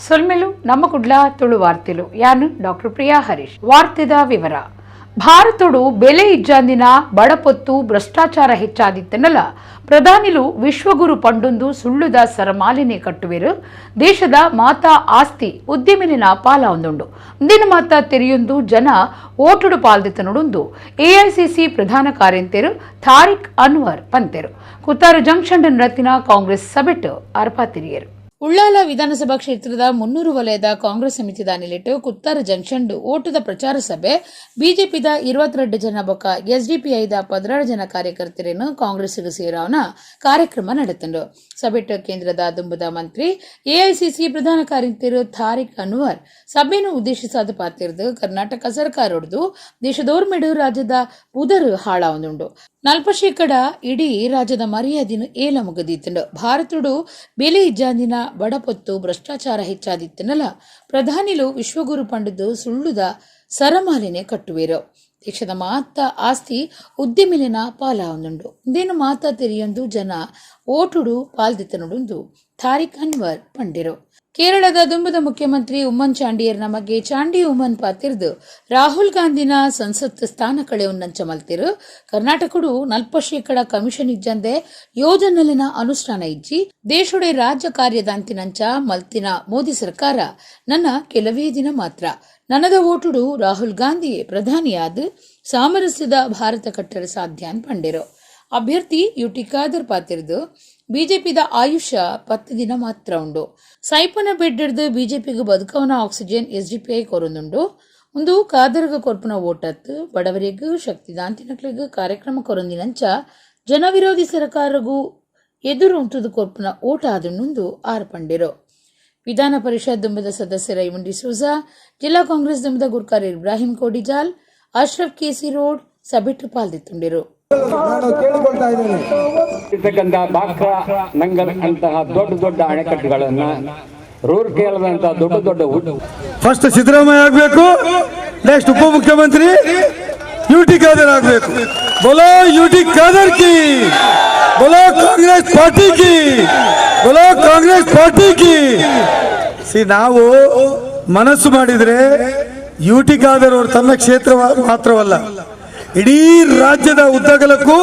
ಸೊಲ್ಮೆಲು ನಮ್ಮ ಕುಡ್ಲಾ ತುಳು ವಾರ್ತೆಲು ಯಾನು ಡಾಕ್ಟರ್ ಪ್ರಿಯಾ ಹರೀಶ್. ವಾರ್ತೆದ ವಿವರ. ಭಾರತಡು ಬೆಲೆ ಇಜ್ಜಾಂದಿನ ಬಡಪೊತ್ತು ಭ್ರಷ್ಟಾಚಾರ ಹೆಚ್ಚಾದಿತ್ತನಲ್ಲ ಪ್ರಧಾನಿಲು ವಿಶ್ವಗುರು ಪಂಡೊಂದು ಸುಳ್ಳುದ ಸರಮಾಲಿನೆ ಕಟ್ಟುವೆರು ದೇಶದ ಮಾತಾ ಆಸ್ತಿ ಉದ್ಯಮಿನ ಪಾಲ ಒಂದುಂಡು ಇಂದಿನ ಮಾತ ತೆರೆಯೊಂದು ಜನ ಓಟುಡು ಪಾಲ್ದಿತನುಡುಂದು ಎಐಸಿಸಿ ಪ್ರಧಾನ ಕಾರ್ಯಂತೆರು ತಾರಿಕ್ ಅನ್ವರ್ ಪಂತೆರು ಕುತ್ತಾರು ಜಂಕ್ಷನ್ ರತ್ತಿನ ಕಾಂಗ್ರೆಸ್ ಸಭೆಟ್ಟು ಅರ್ಪಾತಿರಿಯರು. ಉಳ್ಳಾಲ ವಿಧಾನಸಭಾ ಕ್ಷೇತ್ರದ 300 ವಲಯದ ಕಾಂಗ್ರೆಸ್ ಸಮಿತಿ ದಾನಿಲಿಟ್ಟು ಕುತ್ತಾರ ಜಂಕ್ಷನ್ ಓಟದ ಪ್ರಚಾರ ಸಭೆ ಬಿಜೆಪಿದ 22 ಜನ ಬೊಕ್ಕ ಎಸ್ಡಿಪಿಐದ 16 ಜನ ಕಾರ್ಯಕರ್ತರನ್ನು ಕಾಂಗ್ರೆಸ್ಗೆ ಸೇರಾವನ ಕಾರ್ಯಕ್ರಮ ನಡೆತಂಡು. ಸಭೆಟ್ಟು ಕೇಂದ್ರದ ದುಂಬದ ಮಂತ್ರಿ ಎಐಸಿಸಿ ಪ್ರಧಾನ ಕಾರ್ಯಂತರು ತಾರಿಕ್ ಅನ್ವರ್ ಸಭೆಯನ್ನು ಉದ್ದೇಶಿಸಾದ ಪಾತಿರ್ದು ಕರ್ನಾಟಕ ಸರ್ಕಾರದ್ದು ದೇಶದೋರ್ಮೆಡು ರಾಜ್ಯದ ಉದರು ಹಾಳಾವೊಂದುಂಡು 40% ಇಡೀ ರಾಜ್ಯದ ಮರ್ಯಾದಿನ ಏಲ ಮುಗದಿತ್ತಂಡು. ಭಾರತಡು ಬೆಲೆ ಇಜ್ಜಾಂದಿನ ಬಡಪೊತ್ತು ಭ್ರಷ್ಟಾಚಾರ ಹೆಚ್ಚಾದಿತ್ತನಲ್ಲ ಪ್ರಧಾನಿಲು ವಿಶ್ವಗುರು ಪಂಡದು ಸುಳ್ಳುದ ಸರಮಾಲಿನೆ ಕಟ್ಟುವೆರು ದೇಶದ ಮಾತ ಆಸ್ತಿ ಉದ್ಯಮಿನ ಪಾಲ ಒಂದುಂಡು ಇಂದೇನು ಮಾತ ತೆರೆಯೊಂದು ಜನ ಓಟುಡು ಪಾಲ್ದಿತ್ತನುಡುಂದು ತಾರಿಕ್ ಅನ್ವರ್ ಪಂಡಿರು. ಕೇರಳದ ದುಂಬದ ಮುಖ್ಯಮಂತ್ರಿ ಉಮ್ಮನ್ ಚಾಂಡಿಯರ್ ನಮಗೆ ಚಾಂಡಿ ಉಮ್ಮನ್ ಪಾತಿರ್ದು ರಾಹುಲ್ ಗಾಂಧಿನ ಸಂಸತ್ ಸ್ಥಾನ ಕಳೆಯುನ್ನಂಚ ಮಲ್ತಿರು ಕರ್ನಾಟಕಡು 40% ಕಮಿಷನ್ ಇಜ್ಜಂದೆ ಯೋಜನೆಲಿನ ಅನುಷ್ಠಾನ ಇಜ್ಜಿ ದೇಶುಡೆ ರಾಜ್ಯ ಕಾರ್ಯದಾಂತಿನಂಚ ಮಲ್ತಿನ ಮೋದಿ ಸರ್ಕಾರ ನನ್ನ ಕೆಲವೇ ದಿನ ಮಾತ್ರ ನನದ ಓಟುಡು ರಾಹುಲ್ ಗಾಂಧಿಯೇ ಪ್ರಧಾನಿಯಾದ ಸಾಮರಸ್ಯದ ಭಾರತ ಕಟ್ಟರ ಸಾಧ್ಯ ಅಂತ ಪಂಡಿರು. ಅಭ್ಯರ್ಥಿ ಯುಟಿ ಖಾದರ್ ಪಾತಿರ್ದು ಬಿಜೆಪಿದ ಆಯುಷ್ಯ 10 ದಿನ ಮಾತ್ರ ಉಂಡು ಸೈಪನ ಬೆಡ್ ಹಿಡ್ದು ಬಿಜೆಪಿಗೆ ಬದುಕವನ ಆಕ್ಸಿಜನ್ ಎಸ್ಡಿಪಿಐ ಕೊರೊಂದುಂಡು ಒಂದು ಖಾದರ್ಗ ಕೊರ್ಪುನ ಓಟತ್ತು ಬಡವರಿಗೂ ಶಕ್ತಿದಾಂತಿನಕ್ಲಿಗೂ ಕಾರ್ಯಕ್ರಮ ಕೊರೊಂದಿನಂಚ ಜನವಿರೋಧಿ ಸರ್ಕಾರಗೂ ಎದುರು ಉಂಟುದು ಕೊರ್ಪುನ ಓಟ ಆದುಂಡು ಆರ್ಪಂಡಿರು. ವಿಧಾನ ಪರಿಷತ್ ದುಂಬದ ಸದಸ್ಯರ ಇಮುಂಡಿ ಸೂಜಾ, ಜಿಲ್ಲಾ ಕಾಂಗ್ರೆಸ್ ದುಂಬದ ಗುರ್ಕಾರ್ ಇಬ್ರಾಹಿಂ ಕೋಡಿಜಾಲ್, ಅಶ್ರಫ್ ಕೆಸಿ ರೋಡ್ ಸಭೆಟ್ಟು ಪಾಲ್ದಿತ್ತುಂಡಿರು. ನಂಗಲ್ ಅಂತಹ ದೊಡ್ಡ ಅಣೆಕಟ್ಟುಗಳನ್ನ ರೂರ್ಕೇಲದಂತಹ ದೊಡ್ಡ ಫಸ್ಟ್ ಸಿದ್ದರಾಮಯ್ಯ ಆಗಬೇಕು, ನೆಕ್ಸ್ಟ್ ಉಪಮುಖ್ಯಮಂತ್ರಿ ಯುಟಿ ಖಾದರ್ ಆಗಬೇಕು. ಬೋಲೋ ಯುಟಿ ಖಾದರ್ ಕಿ, ಬೋಲೋ ಕಾಂಗ್ರೆಸ್ ಪಾರ್ಟಿ ಕಿ, ಬೋಲೋ ಕಾಂಗ್ರೆಸ್ ಪಾರ್ಟಿ ಕಿ. ನಾವು ಮನಸ್ಸು ಮಾಡಿದ್ರೆ ಯುಟಿ ಖಾದರ್ ಅವರು ತನ್ನ ಕ್ಷೇತ್ರ ಮಾತ್ರವಲ್ಲ ಇಡೀ ರಾಜ್ಯದ ಉದ್ದಗಲಕ್ಕೂ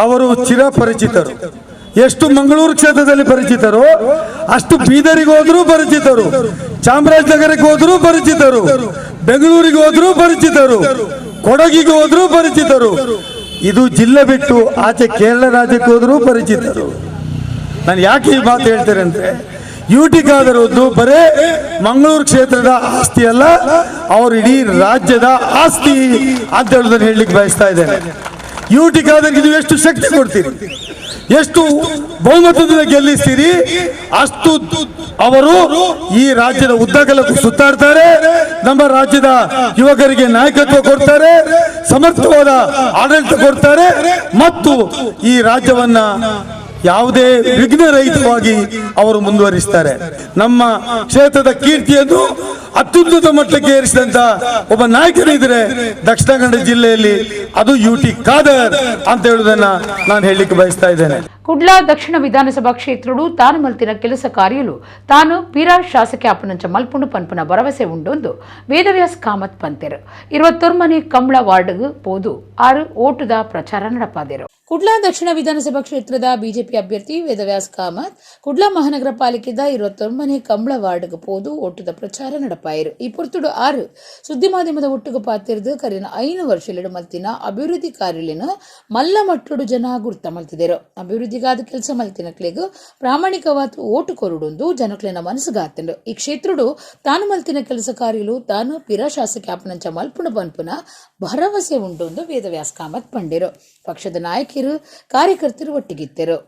ಅವರು ಚಿರಪರಿಚಿತರು. ಎಷ್ಟು ಮಂಗಳೂರು ಕ್ಷೇತ್ರದಲ್ಲಿ ಪರಿಚಿತರು ಅಷ್ಟು ಬೀದರಿಗೆ ಹೋದ್ರೂ ಪರಿಚಿತರು, ಚಾಮರಾಜನಗರಕ್ಕೆ ಹೋದ್ರೂ ಪರಿಚಿತರು, ಬೆಂಗಳೂರಿಗೆ ಹೋದ್ರೂ ಪರಿಚಿತರು, ಕೊಡಗಿಗೆ ಹೋದ್ರೂ ಪರಿಚಿತರು, ಇದು ಜಿಲ್ಲೆ ಬಿಟ್ಟು ಆಚೆ ಕೇರಳ ರಾಜ್ಯಕ್ಕೆ ಹೋದ್ರೂ ಪರಿಚಿತರು. ನಾನು ಯಾಕೆ ಈ ಮಾತು ಹೇಳ್ತೇನೆ ಅಂದ್ರೆ ಯುಟಿ ಖಾದರ್ ಬರೇ ಮಂಗಳೂರು ಕ್ಷೇತ್ರದ ಆಸ್ತಿ ಅಲ್ಲ, ಅವರು ಇಡೀ ರಾಜ್ಯದ ಆಸ್ತಿ ಅಂತ ಹೇಳೋದನ್ನು ಹೇಳಲಿಕ್ಕೆ ಬಯಸ್ತಾ ಇದ್ದೇನೆ. ಯುಟಿ ಖಾದರ್ಗೆ ನೀವು ಎಷ್ಟು ಶಕ್ತಿ ಕೊಡ್ತೀರಿ, ಎಷ್ಟು ಬಹುಮತದಿಂದ ಗೆಲ್ಲಿಸ್ತೀರಿ, ಅಷ್ಟು ಅವರು ಈ ರಾಜ್ಯದ ಉದ್ದಗಲಕ್ಕೂ ಸುತ್ತಾಡ್ತಾರೆ, ನಮ್ಮ ರಾಜ್ಯದ ಯುವಕರಿಗೆ ನಾಯಕತ್ವ ಕೊಡ್ತಾರೆ, ಸಮರ್ಥವಾದ ಆಡಳಿತ ಕೊಡ್ತಾರೆ ಮತ್ತು ಈ ರಾಜ್ಯವನ್ನ ಯಾವುದೇ ವಿಘ್ನರಹಿತವಾಗಿ ಅವರು ಮುಂದುವರಿಸ್ತಾರೆ. ನಮ್ಮ ಕ್ಷೇತ್ರದ ಕೀರ್ತಿಯನ್ನು ಅತ್ಯುನ್ನತ ಮಟ್ಟಕ್ಕೆ ಏರಿಸಿದಂತ ಒಬ್ಬ ನಾಯಕನಿದ್ರೆ ದಕ್ಷಿಣ ಕನ್ನಡ ಜಿಲ್ಲೆಯಲ್ಲಿ ಅದು ಯುಟಿ ಖಾದರ್ ಅಂತ ಹೇಳುವುದನ್ನ ನಾನು ಹೇಳಲಿಕ್ಕೆ ಬಯಸ್ತಾ ಇದ್ದೇನೆ. ಕುಡ್ಲಾ ದಕ್ಷಿಣ ವಿಧಾನಸಭಾ ಕ್ಷೇತ್ರಡು ತಾನು ಮಲ್ತಿನ ಕೆಲಸ ಕಾರ್ಯಲು ತಾನು ಪೀರಾ ಶಾಸಕ ಅಪ್ಪನಂಚ ಮಲ್ಪುಂಡು ಪನ್ಪುನ ಭರವಸೆ ಉಂಡೊಂದು ವೇದವ್ಯಾಸ್ ಕಾಮತ್ ಪಂತೆರು 21 ಕಂಬಳ ವಾರ್ಡ್ಗೆ ಪೋದು 6 ಓಟುದ ಪ್ರಚಾರ ನಡಪಾದರು. ಕುಡ್ಲಾ ದಕ್ಷಿಣ ವಿಧಾನಸಭಾ ಕ್ಷೇತ್ರದ ಬಿಜೆಪಿ ಅಭ್ಯರ್ಥಿ ವೇದವ್ಯಾಸ್ ಕಾಮತ್ ಕುಡ್ಲಾ ಮಹಾನಗರ ಪಾಲಿಕೆದ 21 ಕಂಬಳ ವಾರ್ಡ್ಗೆ ಪೋದು ಓಟದ ಪ್ರಚಾರ ನಡಪಾಯಿರು. ಈ ಪೊರ್ತುಡು 6 ಸುದ್ದಿ ಮಾಧ್ಯಮದ ಒಟ್ಟುಗೆ ಪಾತಿರ್ದು ಕರಿನ 5 ವರ್ಷಲಿಡು ಮಲ್ತಿನ ಅಭಿವೃದ್ಧಿ ಕಾರ್ಯಲಿನ ಮಲ್ಲ ಮಟ್ಟುಡು ಜನ ಗುರ್ತ ಮಲ್ತಿದರು. ಅಭಿವೃದ್ಧಿಗಾದ ಕೆಲಸ ಮಲ್ತಿನಕ್ಲೆಗೂ ಪ್ರಾಮಾಣಿಕವಾದ ಓಟು ಕೊರುಡೊಂದು ಜನಕ್ಲೆನ ಮನಸ್ಸುಗಾತಂಡು. ಈ ಕ್ಷೇತ್ರಡು ತಾನು ಮಲ್ತಿನ ಕೆಲಸ ಕಾರ್ಯಲು ತಾನು ಪಿರಾ ಶಾಸಕ ಅಪ್ಪನಂಚ ಮಲ್ಪುಣ ಪನ್ಪುನ ಭರವಸೆ ಉಂಡೊಂದು ವೇದವ್ಯಾಸ್ ಕಾಮತ್ ಪಂಡಿರು. ಪಕ್ಷದ ನಾಯಕರು ಕಾರ್ಯಕರ್ತರು ಒಟ್ಟಿಗಿದ್ದರು.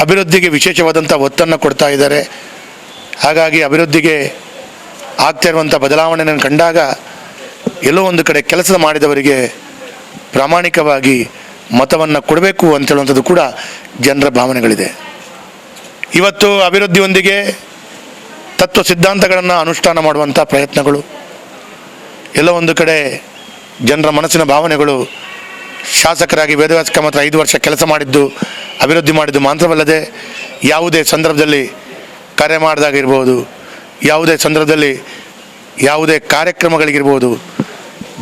ಅಭಿವೃದ್ಧಿಗೆ ವಿಶೇಷವಾದಂಥ ಒತ್ತನ್ನು ಕೊಡ್ತಾ ಇದ್ದಾರೆ. ಹಾಗಾಗಿ ಅಭಿವೃದ್ಧಿಗೆ ಆಗ್ತಾ ಇರುವಂಥ ಬದಲಾವಣೆಯನ್ನು ಕಂಡಾಗ ಎಲ್ಲೋ ಒಂದು ಕಡೆ ಕೆಲಸ ಮಾಡಿದವರಿಗೆ ಪ್ರಾಮಾಣಿಕವಾಗಿ ಮತವನ್ನು ಕೊಡಬೇಕು ಅಂತೇಳುವಂಥದ್ದು ಕೂಡ ಜನರ ಭಾವನೆಗಳಿದೆ. ಇವತ್ತು ಅಭಿವೃದ್ಧಿಯೊಂದಿಗೆ ತತ್ವ ಸಿದ್ಧಾಂತಗಳನ್ನು ಅನುಷ್ಠಾನ ಮಾಡುವಂಥ ಪ್ರಯತ್ನಗಳು, ಎಲ್ಲೋ ಒಂದು ಕಡೆ ಜನರ ಮನಸ್ಸಿನ ಭಾವನೆಗಳು, ಶಾಸಕರಾಗಿ ವೇದವ್ಯಾಸ ಕಾಮತ್ 5 ವರ್ಷ ಕೆಲಸ ಮಾಡಿದ್ದು, ಅಭಿವೃದ್ಧಿ ಮಾಡಿದ್ದು ಮಾತ್ರವಲ್ಲದೆ ಯಾವುದೇ ಸಂದರ್ಭದಲ್ಲಿ ಕರೆ ಮಾಡಿದಾಗಿರ್ಬೋದು, ಯಾವುದೇ ಸಂದರ್ಭದಲ್ಲಿ ಯಾವುದೇ ಕಾರ್ಯಕ್ರಮಗಳಿಗಿರ್ಬೋದು,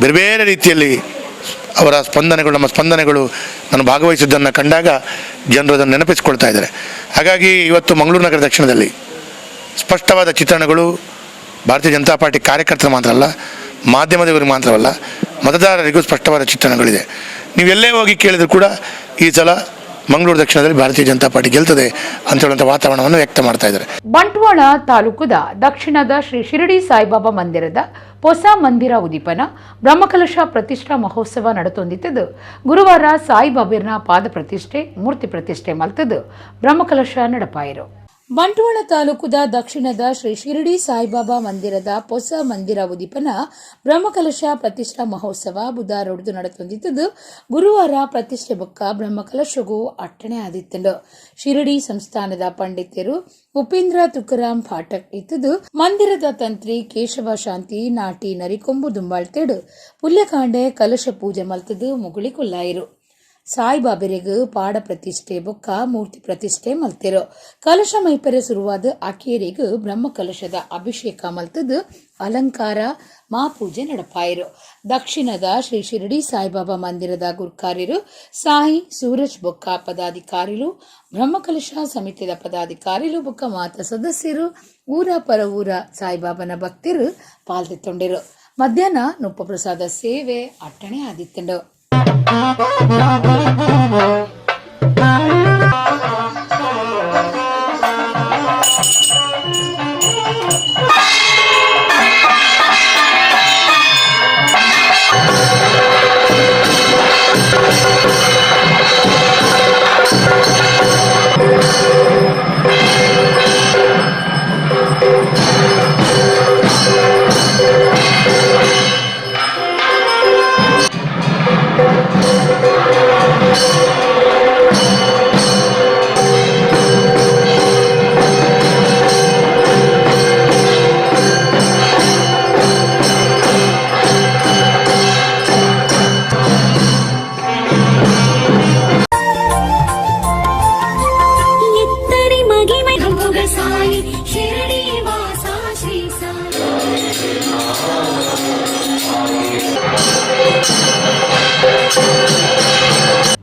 ಬೇರೆ ಬೇರೆ ರೀತಿಯಲ್ಲಿ ಅವರ ಸ್ಪಂದನೆಗಳು, ನಮ್ಮ ಸ್ಪಂದನೆಗಳು ನಾನು ಭಾಗವಹಿಸಿದ್ದನ್ನು ಕಂಡಾಗ ಜನರು ಅದನ್ನು ನೆನಪಿಸಿಕೊಳ್ತಾ ಇದ್ದಾರೆ. ಹಾಗಾಗಿ ಇವತ್ತು ಮಂಗಳೂರು ನಗರ ದಕ್ಷಿಣದಲ್ಲಿ ಸ್ಪಷ್ಟವಾದ ಚಿತ್ರಣಗಳು ಭಾರತೀಯ ಜನತಾ ಪಾರ್ಟಿ ಕಾರ್ಯಕರ್ತರು ಮಾತ್ರ ಅಲ್ಲ, ಮಾಧ್ಯಮದವರಿಗೆ ಮಾತ್ರವಲ್ಲ, ಮತದಾರರಿಗೂ ಸ್ಪಷ್ಟವಾದ ಚಿತ್ರಣಗಳಿದೆ. ನೀವೆಲ್ಲೇ ಹೋಗಿ ಕೇಳಿದರೂ ಕೂಡ ಈ ಸಲ ಮಂಗಳೂರು ದಕ್ಷಿಣದಲ್ಲಿ ಭಾರತೀಯ ಜನತಾ ಪಾರ್ಟಿ ಗೆಲ್ತದೆ ಅಂತ ಹೇಳುವಂಥ ವಾತಾವರಣವನ್ನು ವ್ಯಕ್ತ ಮಾಡ್ತಾ ಇದ್ದಾರೆ. ಬಂಟ್ವಾಳ ತಾಲೂಕುದ ದಕ್ಷಿಣದ ಶ್ರೀ ಶಿರಡಿ ಸಾಯಿಬಾಬಾ ಮಂದಿರದ ಹೊಸ ಮಂದಿರ ಉದೀಪನ ಬ್ರಹ್ಮಕಲಶ ಪ್ರತಿಷ್ಠಾ ಮಹೋತ್ಸವ ನಡತೊಂದಿತ್ತದು. ಗುರುವಾರ ಸಾಯಿಬಾಬಾನ ಪಾದ ಪ್ರತಿಷ್ಠೆ, ಮೂರ್ತಿ ಪ್ರತಿಷ್ಠೆ ಮಲ್ತದು ಬ್ರಹ್ಮಕಲಶ ನಡಪಾಯಿರು. ಬಂಟ್ವಾಳ ತಾಲೂಕುದ ದಕ್ಷಿಣದ ಶ್ರೀ ಶಿರಡಿ ಸಾಯಿಬಾಬಾ ಮಂದಿರದ ಹೊಸ ಮಂದಿರ ಉದೀಪನ ಬ್ರಹ್ಮಕಲಶ ಪ್ರತಿಷ್ಠಾ ಮಹೋತ್ಸವ ಬುಧವಾರ ನಡತೊಂದಿತ್ತದು. ಗುರುವಾರ ಪ್ರತಿಷ್ಠೆ ಬೊಕ್ಕ ಬ್ರಹ್ಮಕಲಶಗೂ ಅಟ್ಟಣೆ ಆದಿತ್ತಂಡು. ಶಿರಡಿ ಸಂಸ್ಥಾನದ ಪಂಡಿತರು ಉಪೇಂದ್ರ ತುಕಾರಾಮ್ ಪಾಠಕ್ ಇತ್ತದು. ಮಂದಿರದ ತಂತ್ರಿ ಕೇಶವ ಶಾಂತಿ ನಾಟಿ ನರಿಕೊಂಬು ದುಂಬಾಳ್ತೆಡು ಪುಲ್ಯಕಾಂಡೆ ಕಲಶ ಪೂಜೆ ಮಲ್ತದು ಮುಗುಳಿ ಕೊಲ್ಲಾಯಿರು. ಸಾಯಿಬಾಬೆರೆಗೂ ಪಾಡ ಪ್ರತಿಷ್ಠೆ ಬೊಕ್ಕ ಮೂರ್ತಿ ಪ್ರತಿಷ್ಠೆ ಮಲ್ತಿರೋ. ಕಲಶ ಮೈಪರೆ ಶುರುವಾದ ಆಕೆಯರಿಗೂ ಬ್ರಹ್ಮ ಕಲಶದ ಅಭಿಷೇಕ ಮಲ್ತದು. ಅಲಂಕಾರ ಮಹಾಪೂಜೆ ನಡಪಾಯಿರು. ದಕ್ಷಿಣದ ಶ್ರೀ ಶಿರಡಿ ಸಾಯಿಬಾಬಾ ಮಂದಿರದ ಗುರ್ಕಾರ್ಯರು ಸಾಯಿ ಸೂರಜ್ ಬೊಕ್ಕ ಪದಾಧಿಕಾರಿಗಳು, ಬ್ರಹ್ಮಕಲಶ ಸಮಿತಿಯ ಪದಾಧಿಕಾರಿಗಳು ಬೊಕ್ಕ ಮಾತ ಸದಸ್ಯರು, ಊರ ಪರ ಊರ ಸಾಯಿಬಾಬಾನ ಭಕ್ತರು ಪಾಲ್ಗೊಂಡಿರು. ಮಧ್ಯಾಹ್ನ ನುಪ್ಪ ಪ್ರಸಾದ ಸೇವೆ ಅಟ್ಟಣೆ ಆದಿತ್ತಂಡು.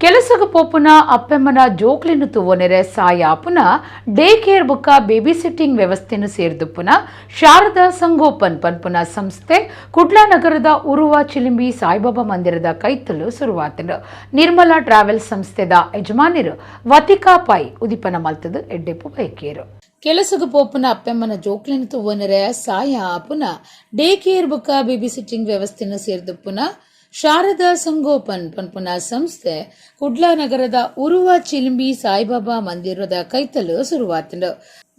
ಕೆಲಸಗ ಪೋಪುನ ಅಪ್ಪೆಮ್ಮನ ಜೋಕ್ಲಿನ ತುವನೆರೆ ಸಾಯಾಪುನ ಡೇ ಕೇರ್ ಬುಕ್ಕ ಬೇಬಿ ಸಿಟ್ಟಿಂಗ್ ವ್ಯವಸ್ಥೆಯನ್ನು ಸೇರಿದುಪ್ಪುನ ಶಾರದಾ ಸಂಗೋಪನ್ ಪನ್ಪುನ ಸಂಸ್ಥೆ ಕುಡ್ಲಾ ನಗರದ ಉರುವ ಚಿಲಿಂಬಿ ಸಾಯಿಬಾಬಾ ಮಂದಿರದ ಕೈತಲು ಶುರುವಾತನು. ನಿರ್ಮಲಾ ಟ್ರಾವೆಲ್ಸ್ ಸಂಸ್ಥೆದ ಯಜಮಾನಿರು ವತಿಕಾ ಪೈ ಉದಿಪನ ಮಲ್ತದು ಎಡ್ಡೆಪ್ಪು ಬೈಕೇರು. ಕೆಲಸಗ ಪೋಪುನ ಅಪ್ಪೆಮ್ಮನ ಜೋಕ್ಲಿನ ತುವನೆರೆ ಸಾಯಾಪುನ ಡೇ ಕೇರ್ ಬುಕ್ಕ ಬೇಬಿ ಸಿಟ್ಟಿಂಗ್ ವ್ಯವಸ್ಥೆಯನ್ನು ಸೇರಿದುಪ್ಪುನ ಶಾರದಾ ಸಂಗೋಪನ್ ಪನ್ಪುನ ಸಂಸ್ಥೆ ಕುಡ್ಲಾ ನಗರದ ಉರುವ ಚಿಲಿಂಬಿ ಸಾಯಿಬಾಬಾ ಮಂದಿರದ ಕೈತಲು ಶುರುವಾತಂಡು.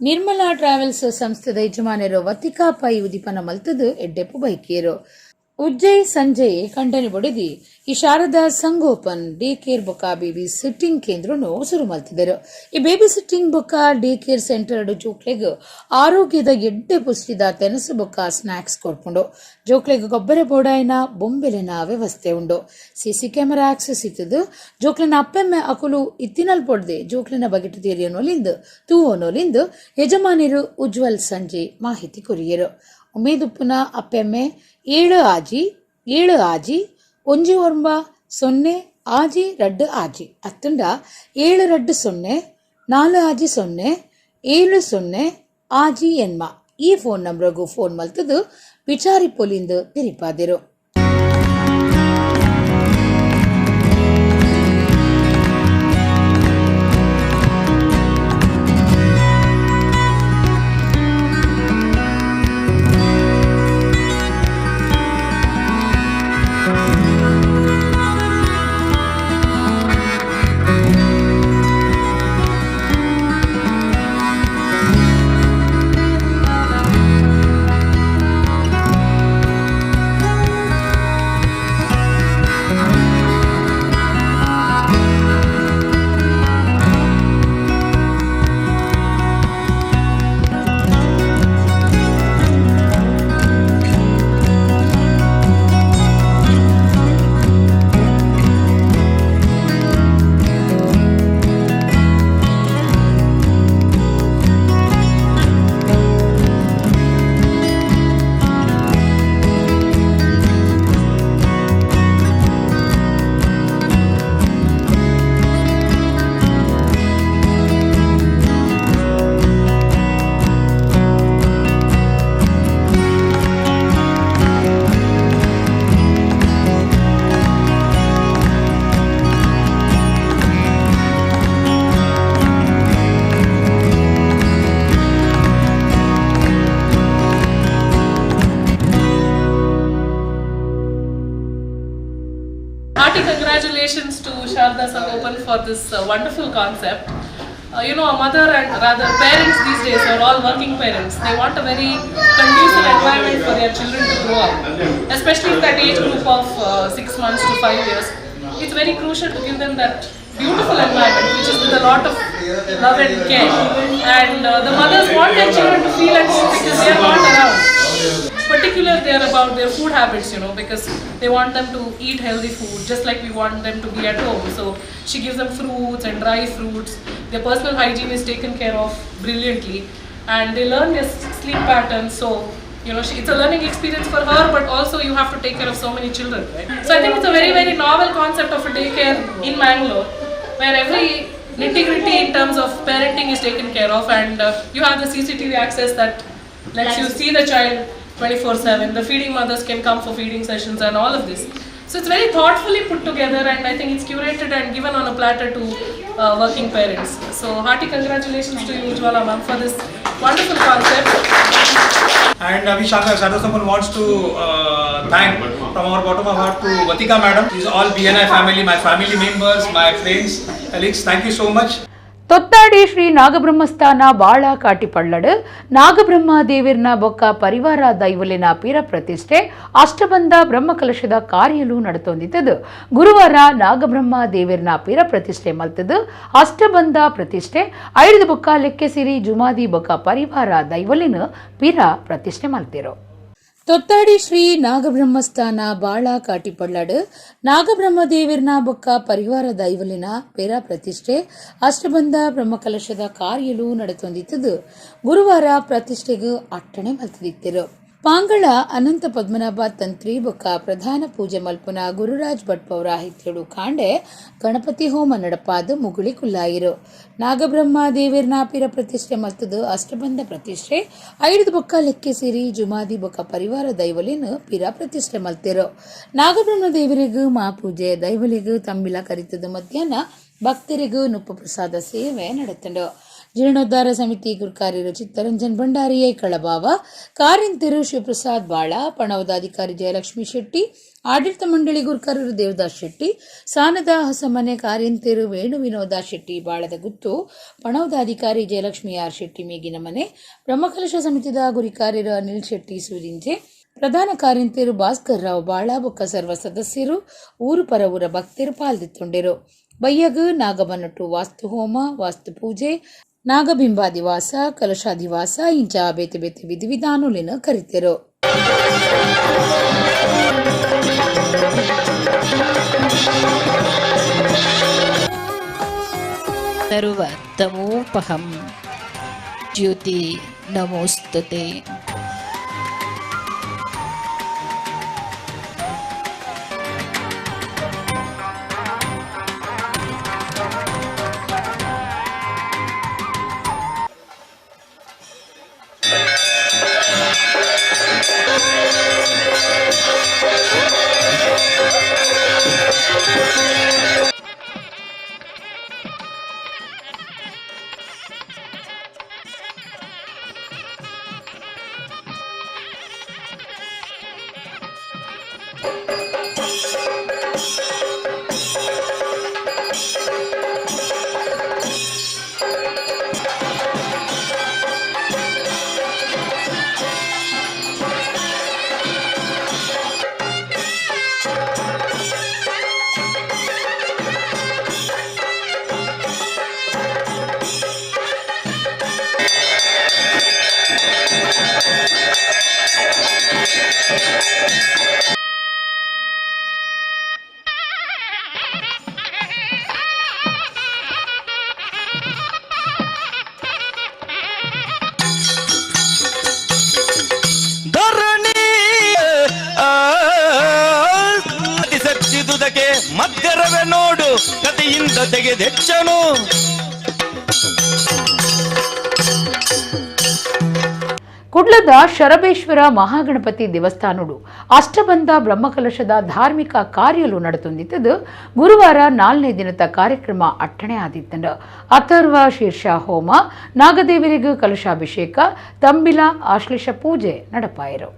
ನಿರ್ಮಲಾ ಟ್ರಾವೆಲ್ಸ್ ಸಂಸ್ಥೆದ ಯಜಮಾನರು ವತಿಕಾ ಪೈ ಉದಿಪನ ಮಲ್ತದು ಎಡ್ಡೆಪ್ಪು ಬೈಕೇರು. ಉಜ್ಜೈ ಸಂಜೆ ಕಂಡನಿ ಬಡಿದಿ ಈ ಶಾರದಾ ಸಂಗೋಪನ್ ಡೇ ಕೇರ್ ಬೊಕ್ಕ ಬೇಬಿ ಸಿಟ್ಟಿಂಗ್ ಕೇಂದ್ರನು ಶುರು ಮಲ್ತಿದ್ದರು. ಈ ಬೇಬಿ ಸಿಟ್ಟಿಂಗ್ ಬೊಕ್ಕ ಡೇ ಕೇರ್ ಸೆಂಟರ್ ಜೋಕ್ಲೆಗ್ ಆರೋಗ್ಯದ ಎಡ್ಡೆ ಪುಷ್ಟಿದ ತೆನಸು ಬೊಕ್ಕ ಸ್ನಾಕ್ಸ್ ಕೊಡ್ಕೊಂಡು ಜೋಕ್ಲೆಗ್ ಗೊಬ್ಬರ ಬೋಡಾಯಿನ ಬೊಂಬೆಲಿನ ವ್ಯವಸ್ಥೆ ಉಂಡು. ಸಿಸಿ ಕ್ಯಾಮೆರಾ ಆಕ್ಸೆಸ್ ಇತ್ತದು. ಜೋಕ್ಲಿನ ಅಪ್ಪೆಮ್ಮೆ ಅಕುಲು ಇತ್ತಿನಲ್ ಪೊಡ್ದೆ ಜೋಕ್ಲಿನ ಬಗೆಟ್ ತೀರಿಯೋನೋಲಿಂದು ತೂವೋನೋಲಿಂದು ಯಜಮಾನಿರು ಉಜ್ವಲ್ ಸಂಜೆ ಮಾಹಿತಿ ಕೊರಿಯರು. ಉಮೇದುಪ್ಪುನ ಅಪ್ಪೆಮ್ಮೆ 7 ಆಜಿ 1 ಆಜಿ 2 ಆಜಿ ಅತ್ತಂಡ 7 2 0 4 ಆಜಿ 0 7 0 ಆಜಿ ಎನ್ಮ ಈ ಫೋನ್ ನಂಬರ್ಗೂ ಫೋನ್ ಮಲ್ತದು ವಿಚಾರಿ ಪೊಲಿಂದು ತಿರಿಪಾದಿರು. congratulations to Sharda Sagopan for this wonderful concept. A mother and rather parents these days are all working parents. They want a very conducive environment for their children to grow up, especially in that age group of 6 months to 5 years. It's very crucial to give them that beautiful environment, which is with a lot of love and care. And the mothers want their children to feel at home because they are not around. Particular they are about their food habits, because they want them to eat healthy food just like we want them to be at home. So she gives them fruits and dry fruits. Their personal hygiene is taken care of brilliantly, and they learn their sleep patterns. So it's a learning experience for her, but also you have to take care of so many children, right? So I think it's a very, very novel concept of a daycare in Mangalore, where every nitty-gritty in terms of parenting is taken care of, and you have the CCTV access that lets you see the child 24/7. The feeding mothers can come for feeding sessions and all of this. So it's very thoughtfully put together, and I think it's curated and given on a platter to working parents. So hearty congratulations to you, Ujwala ma'am, for this wonderful concept. And Sharda Sagopan wants to thank from our bottom of heart to Vatika madam. These are all BNI family, my family members, my friends, colleagues. Thank you so much. ತೊತ್ತಾಡಿ ಶ್ರೀ ನಾಗಬ್ರಹ್ಮಸ್ಥಾನ ಬಾಳ ಕಾಟಿಪಳ್ಳಡು ನಾಗಬ್ರಹ್ಮ ದೇವಿರ್ನ ಬೊಕ್ಕ ಪರಿವಾರ ದೈವಲಿನ ಪೀರ ಪ್ರತಿಷ್ಠೆ ಅಷ್ಟಬಂಧ ಬ್ರಹ್ಮಕಲಶದ ಕಾರ್ಯಲು ನಡತೊಂದಿತ್ತದು ಗುರುವಾರ ನಾಗಬ್ರಹ್ಮ ದೇವಿರ್ನ ಪೀರ ಪ್ರತಿಷ್ಠೆ ಮಲ್ತದು ಅಷ್ಟಬಂಧ ಪ್ರತಿಷ್ಠೆ ಐದು ಬೊಕ್ಕ ಲೆಕ್ಕೆಸಿರಿ ಜುಮಾದಿ ಬೊಕ್ಕ ಪರಿವಾರ ದೈವಲಿನ ಪೀರ ಪ್ರತಿಷ್ಠೆ ಮಲ್ತಿರೋ ತೊತ್ತಾಡಿ ಶ್ರೀ ನಾಗಬ್ರಹ್ಮಸ್ಥಾನ ಬಾಳ ಕಾಟಿಪಳ್ಳಡು ನಾಗಬ್ರಹ್ಮ ದೇವಿರ್ನ ಬೊಕ್ಕ ಪರಿವಾರ ದೈವಲಿನ ಪೇರ ಪ್ರತಿಷ್ಠೆ ಅಷ್ಟಬಂಧ ಬ್ರಹ್ಮಕಲಶದ ಕಾರ್ಯಲು ನಡೆತೊಂದಿತ್ತದು ಗುರುವಾರ ಪ್ರತಿಷ್ಠೆಗೂ ಅಟ್ಟಣೆ ಮಲ್ತದಿತ್ತಿರು ಪಾಂಗಳ ಅನಂತ ಪದ್ಮನಾಭ ತಂತ್ರಿ ಬೊಕ್ಕ ಪ್ರಧಾನ ಪೂಜೆ ಮಲ್ಪುನ ಗುರುರಾಜ್ ಭಟ್ ಪೌರಾಹಿತ್ಯಡು ಕಾಂಡೆ ಗಣಪತಿ ಹೋಮ ನಡಪಾದು ಮುಗುಳಿ ಕುಲ್ಲಾಯಿರು ನಾಗಬ್ರಹ್ಮ ದೇವಿರ್ನ ಪೀರ ಪ್ರತಿಷ್ಠೆ ಮಲ್ತದು ಅಷ್ಟಬಂಧ ಪ್ರತಿಷ್ಠೆ ಐದು ಬೊಕ್ಕ ಲೆಕ್ಕೆ ಸೇರಿ ಜುಮಾದಿ ಬೊಕ್ಕ ಪರಿವಾರ ದೈವಲಿನ ಪೀರ ಪ್ರತಿಷ್ಠೆ ಮಲ್ತಿರು ನಾಗಬ್ರಹ್ಮ ದೇವರಿಗೂ ಮಹಾಪೂಜೆ ದೈವಲಿಗೂ ತಂಬಿಲ ಕರಿತದ ಮಧ್ಯಾಹ್ನ ಭಕ್ತರಿಗೂ ನುಪ್ಪ ಪ್ರಸಾದ ಸೇವೆ ನಡೆತಂಡು ಜೀರ್ಣೋದ್ಧಾರ ಸಮಿತಿ ಗುರುಕಾರ್ಯರು ಚಿತ್ತರಂಜನ್ ಭಂಡಾರಿಯೇ ಕಳಬಾವ ಕಾರ್ಯಂತಿರು ಶಿವಪ್ರಸಾದ್ ಬಾಳ ಪಣವದಾಧಿಕಾರಿ ಜಯಲಕ್ಷ್ಮಿ ಶೆಟ್ಟಿ ಆಡಳಿತ ಮಂಡಳಿ ಗುರುಕಾರ್ಯರು ದೇವದಾಸ್ ಶೆಟ್ಟಿ ಸಾನದ ಹೊಸಮನೆ ಕಾರ್ಯಂತಿರು ವೇಣು ವಿನೋದ ಶೆಟ್ಟಿ ಬಾಳದ ಗುತ್ತು ಪಣವದಾಧಿಕಾರಿ ಜಯಲಕ್ಷ್ಮಿ ಆರ್ ಶೆಟ್ಟಿ ಮೇಗಿನ ಮನೆ ಬ್ರಹ್ಮಕಲಶ ಸಮಿತಿದ ಗುರಿಕಾರ್ಯರು ಅನಿಲ್ ಶೆಟ್ಟಿ ಸೂರಿಂಜೆ ಪ್ರಧಾನ ಕಾರ್ಯಂತಿರು ಭಾಸ್ಕರ್ ರಾವ್ ಬಾಳ ಬೊಕ್ಕ ಸರ್ವ ಸದಸ್ಯರು ಊರು ಪರ ಊರ ಭಕ್ತರು ಪಾಲ್ದಿತ್ತೊಂಡಿರು ಬಯ್ಯಗು ನಾಗಬನಟು ವಾಸ್ತು ಹೋಮ ವಾಸ್ತು ಪೂಜೆ ನಾಗಬಿಂಬಾದಿವಾಸ ಕಲಶಾದಿವಾಸ ಇಂಚ ಬೇತೆ ಬೇತೆ ವಿಧಿವಿಧಾನುಲಿನ ಕರಿತೆರು ಸರ್ವತಮೋಪಹಂ ಜ್ಯೋತಿ ನಮೋಸ್ತುತೆ. ಮಧ್ಯರವೇ ನೋಡು ಕಥೆಯಿಂದ ತೆಗೆದೆಚ್ಚನು. ಕುಡ್ಲದ ಶರಬೇಶ್ವರ ಮಹಾಗಣಪತಿ ದೇವಸ್ಥಾನಡು ಅಷ್ಟಬಂಧ ಬ್ರಹ್ಮಕಲಶದ ಧಾರ್ಮಿಕ ಕಾರ್ಯಲು ನಡೆತೊಂದಿತ್ತದು ಗುರುವಾರ 4ನೇ ದಿನದ ಕಾರ್ಯಕ್ರಮ ಅಟ್ಟಣೆ ಆದಿತ್ತಂಡ ಅಥರ್ವ ಶೀರ್ಷ ಹೋಮ ನಾಗದೇವರಿಗೂ ಕಲಶಾಭಿಷೇಕ ತಂಬಿಲ ಆಶ್ಲೇಷ ಪೂಜೆ ನಡಪಾಯಿರು.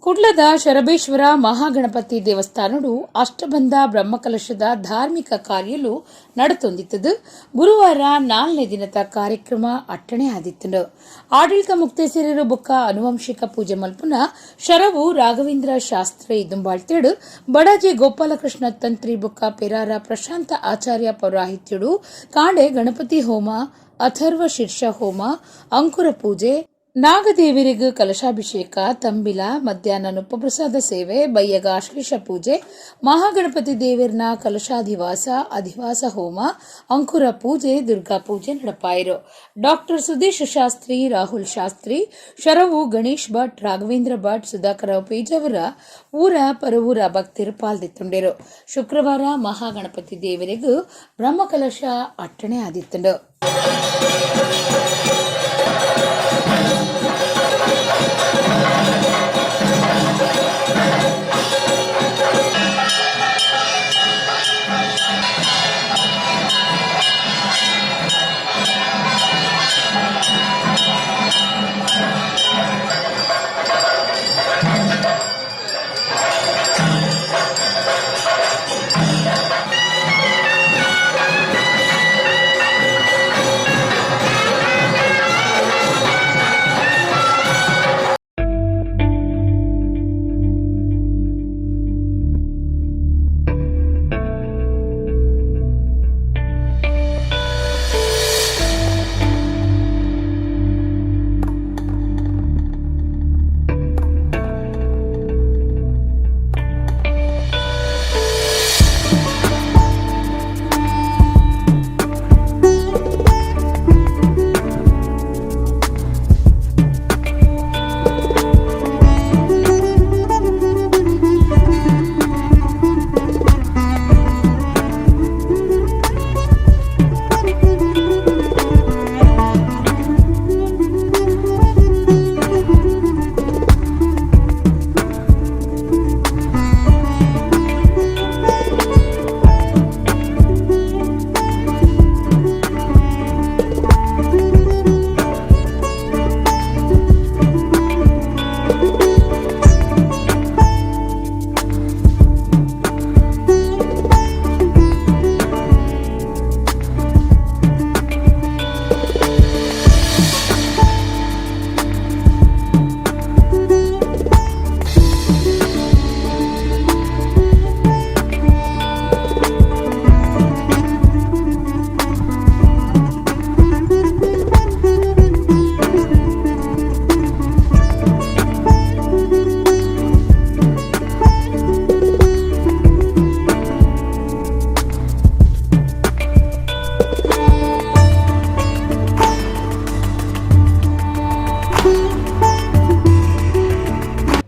ಕುಡ್ಲದ ಶರಬೇಶ್ವರ ಮಹಾಗಣಪತಿ ದೇವಸ್ಥಾನಡು ಅಷ್ಟಬಂಧ ಬ್ರಹ್ಮಕಲಶದ ಧಾರ್ಮಿಕ ಕಾರ್ಯಲು ನಡತೊಂದಿತ್ತದು. ಗುರುವಾರ 4ನೇ ದಿನದ ಕಾರ್ಯಕ್ರಮ ಅಟ್ಟಣೆ ಆದಿತ್ತು. ಆಡಳಿತ ಮುಕ್ತೇಸರರು ಬೊಕ್ಕ ಅನುವಂಶಿಕ ಪೂಜೆ ಮಲ್ಪುನ ಶರವು ರಾಘವೇಂದ್ರ ಶಾಸ್ತ್ರಿ ದುಂಬಾಳ್ತೇಡು ಬಡಾಜಿ ಗೋಪಾಲಕೃಷ್ಣ ತಂತ್ರಿ ಬೊಕ್ಕ ಪೆರಾರ ಪ್ರಶಾಂತ ಆಚಾರ್ಯ ಪೌರಾಹಿತ್ಯಡು ಕಾಂಡೆ ಗಣಪತಿ ಹೋಮ, ಅಥರ್ವ ಶೀರ್ಷ ಹೋಮ, ಅಂಕುರ ಪೂಜೆ, ನಾಗದೇವರಿಗೂ ಕಲಶಾಭಿಷೇಕ, ತಂಬಿಲ, ಮಧ್ಯಾಹ್ನ ಉಪಪ್ರಸಾದ ಸೇವೆ, ಬಯ್ಯಗ ಆಶ್ಲೇಷ ಪೂಜೆ, ಮಹಾಗಣಪತಿ ದೇವರನ ಕಲಶಾಧಿವಾಸ, ಅಧಿವಾಸ ಹೋಮ, ಅಂಕುರ ಪೂಜೆ, ದುರ್ಗಾ ಪೂಜೆ ನಡಪಾಯಿರು. ಡಾಕ್ಟರ್ ಸುದೇಶ್ ಶಾಸ್ತ್ರಿ, ರಾಹುಲ್ ಶಾಸ್ತ್ರಿ, ಶರವು ಗಣೇಶ್ ಭಟ್, ರಾಘವೇಂದ್ರ ಭಟ್, ಸುಧಾಕರ ಪೇಜವರ ಊರ ಪರವೂರ ಭಕ್ತರು ಪಾಲ್ದಿತ್ತುಂಡರು. ಶುಕ್ರವಾರ ಮಹಾಗಣಪತಿ ದೇವರಿಗೂ ಬ್ರಹ್ಮಕಲಶ ಅಟ್ಟಣೆ ಆದಿತ್ತು.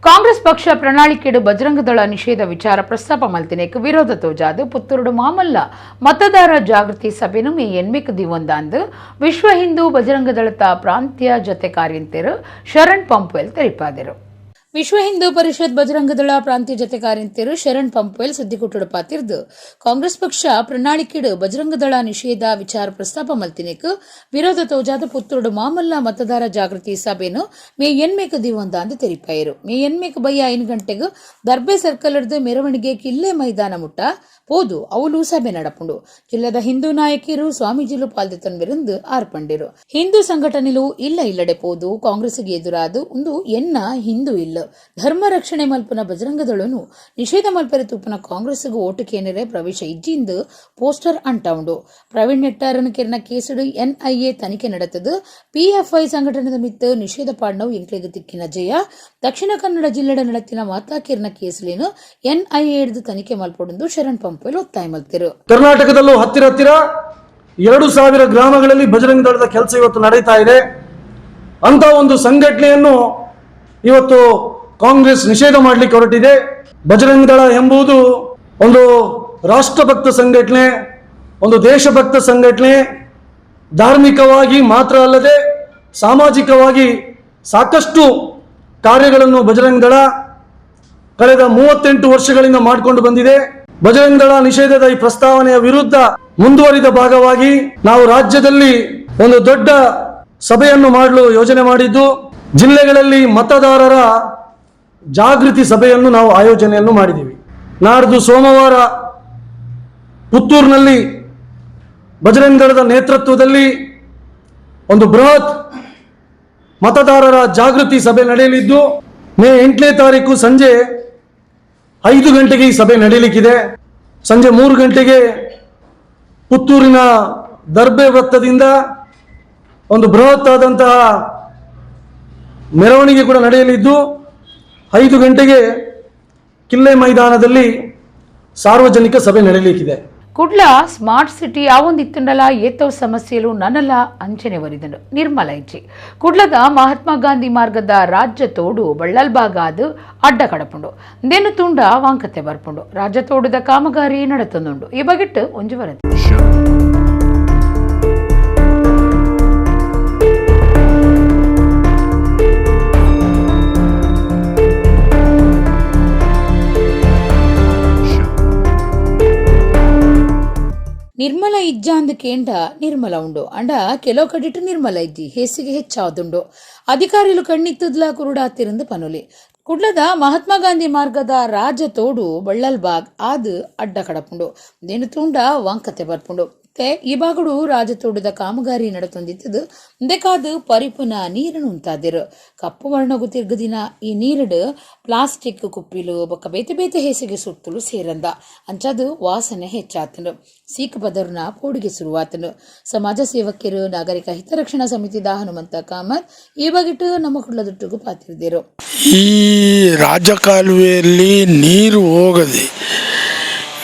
ಕಾಂಗ್ರೆಸ್ ಪಕ್ಷ ಪ್ರಣಾಳಿಕೆಡು ಬಜರಂಗದಳ ನಿಷೇಧ ವಿಚಾರ ಪ್ರಸ್ತಾಪ ಮಲ್ತಿನೇಕ್ ವಿರೋಧ ತೋಜಾದು ಪುತ್ತೂರುಡು ಮಾಮಲ್ಲ ಮತದಾರ ಜಾಗೃತಿ ಸಭೆನು ಮೇ ಎನ್ಮಿಕ್ ದಿವಂದಾಂದು ವಿಶ್ವ ಹಿಂದೂ ಬಜರಂಗದಳದ ಪ್ರಾಂತ್ಯ ಜತೆ ಕಾರ್ಯಂತರು ಶರಣ್ ಪಂಪ್ವೆಲ್ ತೆರಿಪಾದರು. ವಿಶ್ವ ಹಿಂದೂ ಪರಿಷತ್ ಬಜರಂಗದಳ ಪ್ರಾಂತ್ಯ ಜತೆ ಕಾರ್ಯಂತರು ಶರಣ್ ಪಂಪ್ವೆಲ್ ಸುದ್ದಿಗುಟ್ಟುಡು ಪಾತಿರ್ದು ಕಾಂಗ್ರೆಸ್ ಪಕ್ಷ ಪ್ರಣಾಳಿಕೆಡು ಬಜರಂಗದಳ ನಿಷೇಧ ವಿಚಾರ ಪ್ರಸ್ತಾಪ ಮಲ್ತಿನೇಕ್ ವಿರೋಧ ತೋಜಾದ ಪುತ್ತೂರುಡು ಮಾಮಲ್ಲ ಮತದಾರ ಜಾಗೃತಿ ಸಭೆನು ಮೇ ಎನ್ಮೇಕ್ ದಿವಂದಾಂದು ತೆರಿಪಾಯಿರು. ಮೇ ಎನ್ಮೇಕ್ ಬಯ್ಯ 5 ಗಂಟೆಗೆ ದರ್ಬೆ ಸರ್ಕಲ್ ಮೆರವಣಿಗೆ ಕಿಲ್ಲೆ ಮೈದಾನ ಮುಟ್ಟ போது அவளு சபை நடப்புண்டு ಜಿಲ್ಲದ ಹಿಂದೂ ನಾಯಕಿಯರು ಸ್ವಾಮೀಜಿಲು ಪಾಲ್ದೆತನ್ವಿರಂದು ಆರ್ಪಂಡಿರು. ಹಿಂದೂ ಸಂಘಟನೆಲು ಇಲ್ಲಡೆ ಪೋದು ಕಾಂಗ್ರೆಸ್ಗೆ ಎದುರಾದು ಒಂದು ಎನ್ನ ಹಿಂದೂ ಇಲ್ಲ ಧರ್ಮ ರಕ್ಷಣೆ ಮಲ್ಪನ ಬಜರಂಗದಳನು ನಿಷೇಧ ಮಲ್ಪರೆ ತೂಪನ ಕಾಂಗ್ರೆಸ್ಗೆ ಓಟುಕೇನರೆ ಪ್ರವೇಶ ಇಜ್ಜಿಂದು ಪೋಸ್ಟರ್ ಅಂಟೌಂಡು. ಪ್ರವೀಣ್ ನೆಟ್ಟಾರನ ಕೆರನ ಕೇಸಡು NIA ತನಿಖೆ ನಡೆತದು. PFI ಸಂಘಟನೆದ ಮಿತ್ತು ನಿಷೇಧ ಪಾಡ್ನವು ಎಂಕ್ಲೆಗೆ ತಿಕ್ಕಿನ ಜಯ ದಕ್ಷಿಣ ಕನ್ನಡ ಜಿಲ್ಲೆಡ ನಡತಿನ ಮಾತಾಕೇರ್ನ ಕೇಸಲೇನು NIA ಹಿಡಿದು ತನಿಖೆ ಮಲ್ಪೊಂದು ಶರಣ್ ಪಂಪ್ ಒತ್ತಾಯ ಮಾಡ್ತಿರು. ಕರ್ನಾಟಕದಲ್ಲೂ ಹತ್ತಿರ 2000 ಗ್ರಾಮಗಳಲ್ಲಿ ಬಜರಂಗ ದಳದ ಕೆಲಸ ಇವತ್ತು ನಡೀತಾ ಇದೆ. ಅಂತ ಒಂದು ಸಂಘಟನೆಯನ್ನು ಇವತ್ತು ಕಾಂಗ್ರೆಸ್ ನಿಷೇಧ ಮಾಡಲಿಕ್ಕೆ ಹೊರಟಿದೆ. ಬಜರಂಗ ದಳ ಎಂಬುದು ಒಂದು ರಾಷ್ಟ್ರಭಕ್ತ ಸಂಘಟನೆ, ಒಂದು ದೇಶಭಕ್ತ ಸಂಘಟನೆ. ಧಾರ್ಮಿಕವಾಗಿ ಮಾತ್ರ ಅಲ್ಲದೆ ಸಾಮಾಜಿಕವಾಗಿ ಸಾಕಷ್ಟು ಕಾರ್ಯಗಳನ್ನು ಬಜರಂಗ ದಳ ಕಳೆದ 38 ವರ್ಷಗಳಿಂದ ಮಾಡಿಕೊಂಡು ಬಂದಿದೆ. ಬಜರಂಗ ದಳ ನಿಷೇಧದ ಈ ಪ್ರಸ್ತಾವನೆಯ ವಿರುದ್ಧ ಮುಂದುವರಿದ ಭಾಗವಾಗಿ ನಾವು ರಾಜ್ಯದಲ್ಲಿ ಒಂದು ದೊಡ್ಡ ಸಭೆಯನ್ನು ಮಾಡಲು ಯೋಜನೆ ಮಾಡಿದ್ದು, ಜಿಲ್ಲೆಗಳಲ್ಲಿ ಮತದಾರರ ಜಾಗೃತಿ ಸಭೆಯನ್ನು ನಾವು ಆಯೋಜನೆಯನ್ನು ಮಾಡಿದ್ದೀವಿ. ನಾಡ್ದು ಸೋಮವಾರ ಪುತ್ತೂರಿನಲ್ಲಿ ಬಜರಂಗ ದಳದ ನೇತೃತ್ವದಲ್ಲಿ ಒಂದು ಬೃಹತ್ ಮತದಾರರ ಜಾಗೃತಿ ಸಭೆ ನಡೆಯಲಿದ್ದು, ಮೇ 8ನೇ ತಾರೀಕು ಸಂಜೆ 5 ಗಂಟೆಗೆ ಈ ಸಭೆ ನಡೆಯಲಿಕ್ಕಿದೆ. ಸಂಜೆ 3 ಗಂಟೆಗೆ ಪುತ್ತೂರಿನ ದರ್ಬೆ ವೃತ್ತದಿಂದ ಒಂದು ಬೃಹತ್ ಆದಂತಹ ಮೆರವಣಿಗೆ ಕೂಡ ನಡೆಯಲಿದ್ದು, 5 ಗಂಟೆಗೆ ಕಿಲ್ಲೆ ಮೈದಾನದಲ್ಲಿ ಸಾರ್ವಜನಿಕ ಸಭೆ ನಡೆಯಲಿಕ್ಕಿದೆ. ಕುಡ್ಲ ಸ್ಮಾರ್ಟ್ ಸಿಟಿ ಆವೊಂದಿತ್ತುಂಡಲ ಏತವ್ ಸಮಸ್ಯೆಲು ನನ್ನಲ ಅಂಚನೆ ವರಿದನು ನಿರ್ಮಲ ಇಜ್ಜಿ. ಕುಡ್ಲದ ಮಹಾತ್ಮ ಗಾಂಧಿ ಮಾರ್ಗದ ರಾಜ್ಯ ತೋಡು ಬಳ್ಳಲ್ಬಾಗಾದು ಅಡ್ಡ ಕಡಪುಂಡು ದೇನು ತುಂಡ ವಾಂಕತೆ ಬರ್ಪುಂಡು ರಾಜ್ಯ ತೋಡುದ ಕಾಮಗಾರಿ ನಡತೊಂದುಂಡು. ಈ ಬಗೆಟ್ಟು ಒಂಜು ವರದಿ. ನಿರ್ಮಲ ಇಜ್ಜ ಅಂದ ಕೇಂಡ ನಿರ್ಮಲ ಉಂಡು ಅಂಡ ಕೆಲವು ಕಡಿಟ್ಟು ನಿರ್ಮಲ ಇಜ್ಜಿ ಹೇಸಿಗೆ ಹೆಚ್ಚಾದುಂಡು. ಅಧಿಕಾರಿಲು ಕಣ್ಣಿತ್ತದ್ಲ ಕುರುಡಾತಿರಂದು ಪನುಲಿ. ಕುಡ್ಲದ ಮಹಾತ್ಮ ಗಾಂಧಿ ಮಾರ್ಗದ ರಾಜ ತೋಡು ಬಳ್ಳಲ್ಬಾಗ್ ಆದ್ ಅಡ್ಡ ಕಡಪುಂಡು ದೇನು ತುಂಡ ವಾಂಕತೆ ಬರ್ಪುಂಡು. ಈ ಬಾಗುಡು ರಾಜ ತೋಡುದ ಕಾಮಗಾರಿ ನಡತೊಂದಿತ್ತದು ದೆಕಾದು ಪರಿಪುನ ನೀರನ್ನು ಉಂತಾದಿರು. ಕಪ್ಪು ವರ್ಣಗು ತಿರ್ಗದಿನ ಈ ನೀರಡು ಪ್ಲಾಸ್ಟಿಕ್ ಕುಪ್ಪಿಲು ಬೊಕ್ಕ ಬೇತೆ ಬೇತೆ ಹೇಸಿಗೆ ಸುತ್ತಲು ಸೇರಂದ ಅಂಚದು ವಾಸನೆ ಹೆಚ್ಚಾತನು. ಸೀಕ್ ಬದರ್ನ ಪೋಡಿಗೆ ಶುರುವಾತನು. ಸಮಾಜ ಸೇವಕರು ನಾಗರಿಕ ಹಿತರಕ್ಷಣಾ ಸಮಿತಿದ ಹನುಮಂತ ಕಾಮತ್ ಈ ಬಗೆಟ್ಟು ನಮ್ಮ ಕುಡ್ಲದೊಟ್ಟಿಗೂ ಪಾತಿರ್ದಿರು. ಈ ರಾಜಕಾಲುವೆಯಲ್ಲಿ ನೀರು ಹೋಗದೆ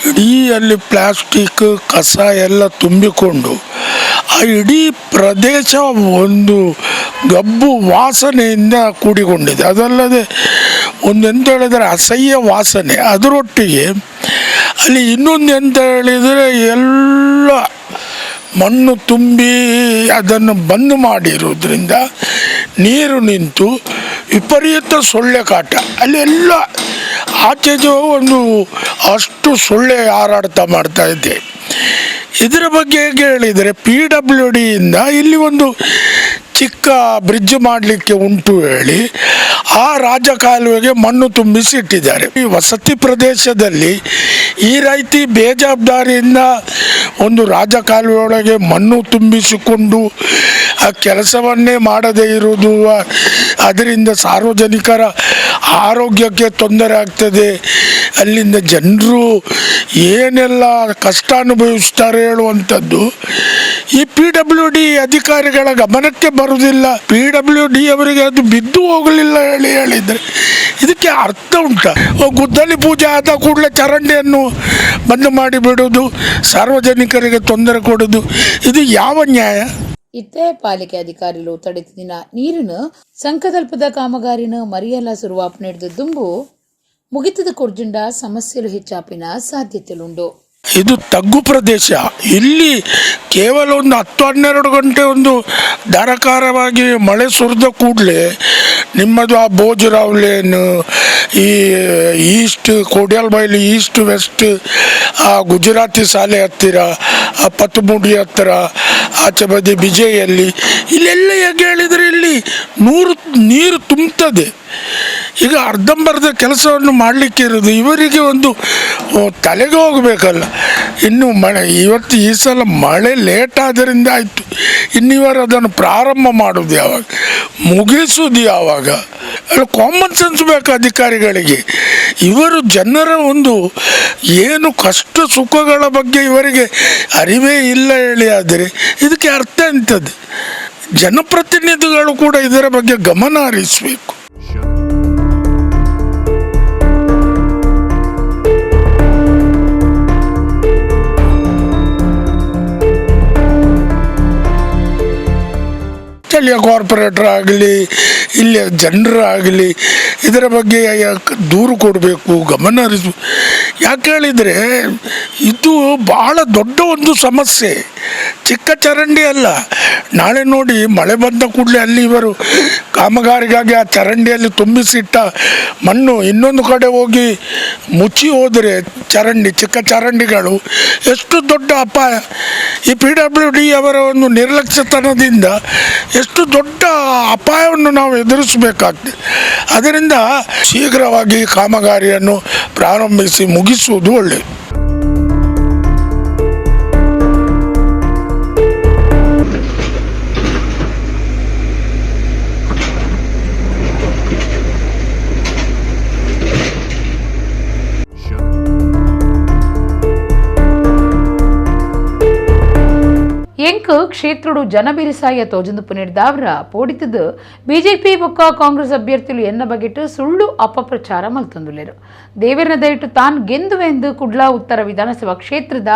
ಇಡೀ ಅಲ್ಲಿ ಪ್ಲಾಸ್ಟಿಕ್ ಕಸ ಎಲ್ಲ ತುಂಬಿಕೊಂಡು ಆ ಇಡೀ ಪ್ರದೇಶ ಒಂದು ಗಬ್ಬು ವಾಸನೆಯಿಂದ ಕೂಡಿಕೊಂಡಿದೆ. ಅದಲ್ಲದೆ ಒಂದೆಂತ ಹೇಳಿದರೆ ಅಸಹ್ಯ ವಾಸನೆ. ಅದರೊಟ್ಟಿಗೆ ಅಲ್ಲಿ ಇನ್ನೊಂದು ಎಂತ ಹೇಳಿದರೆ ಎಲ್ಲ ಮಣ್ಣು ತುಂಬಿ ಅದನ್ನು ಬಂದ್ ಮಾಡಿರೋದ್ರಿಂದ ನೀರು ನಿಂತು ವಿಪರೀತ ಸೊಳ್ಳೆ ಕಾಟ. ಅಲ್ಲೆಲ್ಲ ಆಚೆಗೆ ಒಂದು ಅಷ್ಟು ಸೊಳ್ಳೆ ಹಾರಾಡ್ತಾ ಮಾಡ್ತಾ ಇದೆ. ಇದರ ಬಗ್ಗೆ ಹೇಗೆ ಹೇಳಿದರೆ PWDಯಿಂದ ಇಲ್ಲಿ ಒಂದು ಚಿಕ್ಕ ಬ್ರಿಡ್ಜ್ ಮಾಡಲಿಕ್ಕೆ ಉಂಟು ಹೇಳಿ ಆ ರಾಜಕಾಲುವೆಗೆ ಮಣ್ಣು ತುಂಬಿಸಿಟ್ಟಿದ್ದಾರೆ. ಈ ವಸತಿ ಪ್ರದೇಶದಲ್ಲಿ ಈ ರೀತಿ ಬೇಜವಾಬ್ದಾರಿಯಿಂದ ಒಂದು ರಾಜಕಾಲುವೆ ಒಳಗೆ ಮಣ್ಣು ತುಂಬಿಸಿಕೊಂಡು ಆ ಕೆಲಸವನ್ನೇ ಮಾಡದೇ ಇರುವುದು, ಅದರಿಂದ ಸಾರ್ವಜನಿಕರ ಆರೋಗ್ಯಕ್ಕೆ ತೊಂದರೆ ಆಗ್ತದೆ. ಅಲ್ಲಿಂದ ಜನರು ಏನೆಲ್ಲ ಕಷ್ಟ ಅನುಭವಿಸ್ತಾರೆ ಹೇಳುವಂಥದ್ದು ಈ PWD ಅಧಿಕಾರಿಗಳ ಗಮನಕ್ಕೆ ಬರುವುದಿಲ್ಲ. PWD ಅವರಿಗೆ ಅದು ಬಿದ್ದು ಹೋಗಲಿಲ್ಲ ಹೇಳಿದರೆ ಇದಕ್ಕೆ ಅರ್ಥ ಉಂಟ? ಗುದ್ದಲಿ ಪೂಜೆ ಆದ ಕೂಡಲೇ ಚರಂಡಿಯನ್ನು ಬಂದ್ ಮಾಡಿಬಿಡುವುದು, ಸಾರ್ವಜನಿಕರಿಗೆ ತೊಂದರೆ ಕೊಡುವುದು, ಇದು ಯಾವ ನ್ಯಾಯ? ಇತ್ತೇ ಪಾಲಿಕೆ ಅಧಿಕಾರಿಗಳು ತಡೆದಿನ ನೀರಿನ ಸಂಕದಲ್ಪದ ಕಾಮಗಾರಿನ ಮರಿಯಲ್ಲ ಸುರುವಾಪು ನಡೆದ ದುಂಬು ಮುಗಿತದ ಕೊರ್ಜುಂಡ ಸಮಸ್ಯೆಲು ಹೆಚ್ಚಾಪಿನ ಸಾಧ್ಯತೆಯುಂಡು. ಇದು ತಗ್ಗು ಪ್ರದೇಶ. ಇಲ್ಲಿ ಕೇವಲ ಒಂದು 10-12 ಗಂಟೆ ಒಂದು ಧಾರಾಕಾರವಾಗಿ ಮಳೆ ಸುರಿದ ಕೂಡಲೇ ನಿಮ್ಮದು ಆ ಬೋಜುರಾವ್ಲೇನು, ಈ ಈಸ್ಟ್ ಕೋಡ್ಯಾಲ್ಬೈಲಿ ಈಸ್ಟ್ ವೆಸ್ಟ್, ಆ ಗುಜರಾತಿ ಶಾಲೆ ಹತ್ತಿರ, ಆ ಪತ್ಮುಡಿ ಹತ್ತಿರ, ಆಚೆ ಬದಿ ಬಿಜೆಯಲ್ಲಿ, ಇಲ್ಲೆಲ್ಲ ಹೇಗೆ ಹೇಳಿದರೆ ಇಲ್ಲಿ ನೀರು ತುಂಬುತ್ತದೆ. ಈಗ ಅರ್ಧಂಬರ್ಧ ಕೆಲಸವನ್ನು ಮಾಡಲಿಕ್ಕೆ ಇರೋದು ಇವರಿಗೆ ಒಂದು ತಲೆಗೆ ಹೋಗಬೇಕಲ್ಲ. ಇನ್ನು ಮಳೆ ಇವತ್ತು ಈ ಸಲ ಮಳೆ ಲೇಟ್ ಆದ್ದರಿಂದ ಆಯಿತು. ಇನ್ನಿವರು ಅದನ್ನು ಪ್ರಾರಂಭ ಮಾಡೋದು ಯಾವಾಗ, ಮುಗಿಸೋದು ಯಾವಾಗ? ಕಾಮನ್ ಸೆನ್ಸ್ ಬೇಕು ಅಧಿಕಾರಿಗಳಿಗೆ. ಇವರು ಜನರ ಒಂದು ಏನು ಕಷ್ಟ ಸುಖಗಳ ಬಗ್ಗೆ ಇವರಿಗೆ ಅರಿವೇ ಇಲ್ಲ ಹೇಳಿ. ಆದರೆ ಇದಕ್ಕೆ ಅರ್ಥ ಎಂಥದ್ದು? ಜನಪ್ರತಿನಿಧಿಗಳು ಕೂಡ ಇದರ ಬಗ್ಗೆ ಗಮನ ಹರಿಸಬೇಕು. ಸ್ಥಳೀಯ ಕಾರ್ಪೊರೇಟರ್ ಆಗಲಿ ಇಲ್ಲಿಯ ಜನರಾಗಲಿ ಇದರ ಬಗ್ಗೆ ದೂರು ಕೊಡಬೇಕು, ಗಮನ ಹರಿಸಬೇಕು. ಯಾಕೆ ಹೇಳಿದರೆ ಇದು ಬಹಳ ದೊಡ್ಡ ಒಂದು ಸಮಸ್ಯೆ, ಚಿಕ್ಕ ಚರಂಡಿ ಅಲ್ಲ. ನಾಳೆ ನೋಡಿ ಮಳೆ ಬಂದ ಕೂಡಲೇ ಅಲ್ಲಿ ಇವರು ಕಾಮಗಾರಿಗಾಗಿ ಆ ಚರಂಡಿಯಲ್ಲಿ ತುಂಬಿಸಿಟ್ಟ ಮಣ್ಣು ಇನ್ನೊಂದು ಕಡೆ ಹೋಗಿ ಮುಚ್ಚಿ ಹೋದರೆ ಚರಂಡಿ, ಚಿಕ್ಕ ಚರಂಡಿಗಳು, ಎಷ್ಟು ದೊಡ್ಡ ಅಪಾಯ. ಈ PWD ಅವರ ಒಂದು ನಿರ್ಲಕ್ಷ್ಯತನದಿಂದ ಎಷ್ಟು ದೊಡ್ಡ ಅಪಾಯವನ್ನು ನಾವು ಎದುರಿಸಬೇಕಾಗ್ತದೆ. ಅದರಿಂದ ಶೀಘ್ರವಾಗಿ ಕಾಮಗಾರಿಯನ್ನು ಪ್ರಾರಂಭಿಸಿ ಮುಗಿಸುವುದು ಒಳ್ಳೆಯದು. ಎಂಕ್ ಕ್ಷೇತ್ರಡು ಜನಬಿರಿಸಾಯ ತೋಜಂದುಪು ನೀಡಿದವರ ಪೋಡಿತದು ಬಿಜೆಪಿ ಬೊಕ್ಕ ಕಾಂಗ್ರೆಸ್ ಅಭ್ಯರ್ಥಿಗಳು ಎನ್ನ ಬಗೆಟ್ ಸುಳ್ಳು ಅಪಪ್ರಚಾರ ಮಲ್ತೊಂದುಲ್ಲೆರು. ದೇವೇರ್ನ ದಯಟು ತಾನು ಗೆಂದುವೆ ಎಂದು ಕುಡ್ಲಾ ಉತ್ತರ ವಿಧಾನಸಭಾ ಕ್ಷೇತ್ರದ